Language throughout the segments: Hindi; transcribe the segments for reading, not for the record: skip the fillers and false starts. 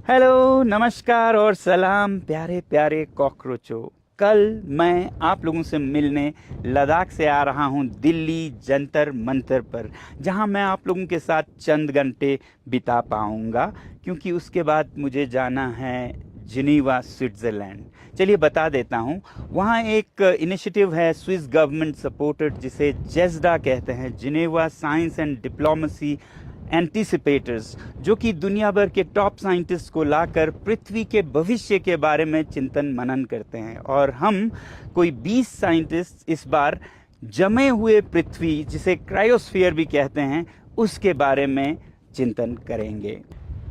हेलो, नमस्कार और सलाम प्यारे प्यारे कॉकरोचों। कल मैं आप लोगों से मिलने लद्दाख से आ रहा हूं दिल्ली जंतर मंतर पर, जहां मैं आप लोगों के साथ चंद घंटे बिता पाऊंगा, क्योंकि उसके बाद मुझे जाना है जिनीवा, स्विट्ज़रलैंड। चलिए बता देता हूं, वहां एक इनिशिएटिव है स्विस गवर्नमेंट सपोर्टेड, जिसे जेस्डा कहते हैं, जिनेवा साइंस एंड डिप्लोमेसी एंटीसिपेटर्स, जो कि दुनिया भर के टॉप साइंटिस्ट को लाकर पृथ्वी के भविष्य के बारे में चिंतन मनन करते हैं। और हम कोई 20 साइंटिस्ट इस बार जमे हुए पृथ्वी, जिसे क्रायोस्फीयर भी कहते हैं, उसके बारे में चिंतन करेंगे।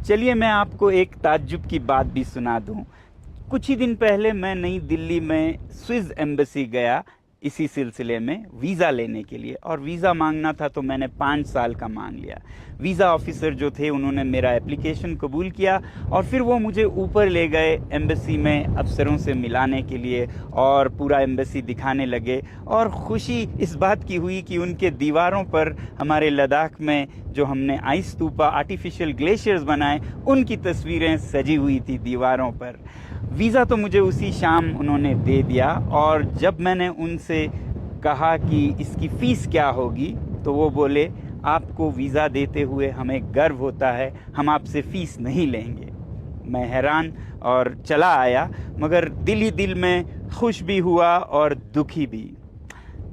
चलिए मैं आपको एक ताज्जुब की बात भी सुना दूं। कुछ ही दिन पहले मैं नई दिल्ली में स्विस एम्बेसी गया, इसी सिलसिले में वीज़ा लेने के लिए। और वीज़ा मांगना था तो मैंने 5 साल का मांग लिया। वीज़ा ऑफिसर जो थे उन्होंने मेरा एप्लीकेशन कबूल किया और फिर वो मुझे ऊपर ले गए एम्बेसी में अफसरों से मिलाने के लिए, और पूरा एम्बेसी दिखाने लगे। और खुशी इस बात की हुई कि उनके दीवारों पर हमारे लद्दाख में जो हमने आइस स्तूपा, आर्टिफिशियल ग्लेशियर्स बनाए, उनकी तस्वीरें सजी हुई थी दीवारों पर। वीज़ा तो मुझे उसी शाम उन्होंने दे दिया, और जब मैंने उनसे कहा कि इसकी फ़ीस क्या होगी, तो वो बोले, आपको वीज़ा देते हुए हमें गर्व होता है, हम आपसे फ़ीस नहीं लेंगे। मैं हैरान और चला आया, मगर दिल ही दिल में खुश भी हुआ और दुखी भी।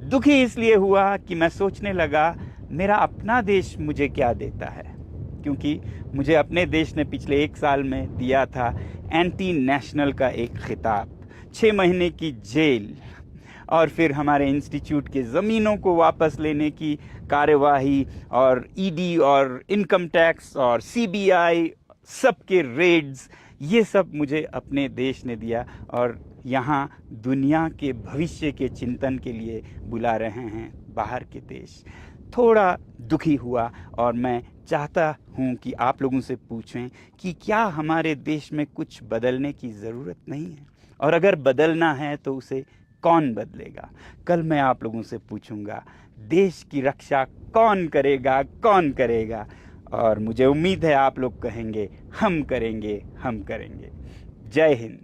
दुखी इसलिए हुआ कि मैं सोचने लगा, मेरा अपना देश मुझे क्या देता है, क्योंकि मुझे अपने देश ने पिछले 1 साल में दिया था एंटी नेशनल का एक खिताब, 6 महीने की जेल, और फिर हमारे इंस्टीट्यूट के ज़मीनों को वापस लेने की कार्यवाही, और ईडी और इनकम टैक्स और सीबीआई सबके रेड्स, ये सब मुझे अपने देश ने दिया। और यहाँ दुनिया के भविष्य के चिंतन के लिए बुला रहे हैं बाहर के देश। थोड़ा दुखी हुआ, और मैं चाहता हूँ कि आप लोगों से पूछें कि क्या हमारे देश में कुछ बदलने की ज़रूरत नहीं है, और अगर बदलना है तो उसे कौन बदलेगा। कल मैं आप लोगों से पूछूंगा, देश की रक्षा कौन करेगा, कौन करेगा। और मुझे उम्मीद है आप लोग कहेंगे, हम करेंगे, हम करेंगे। जय हिंद।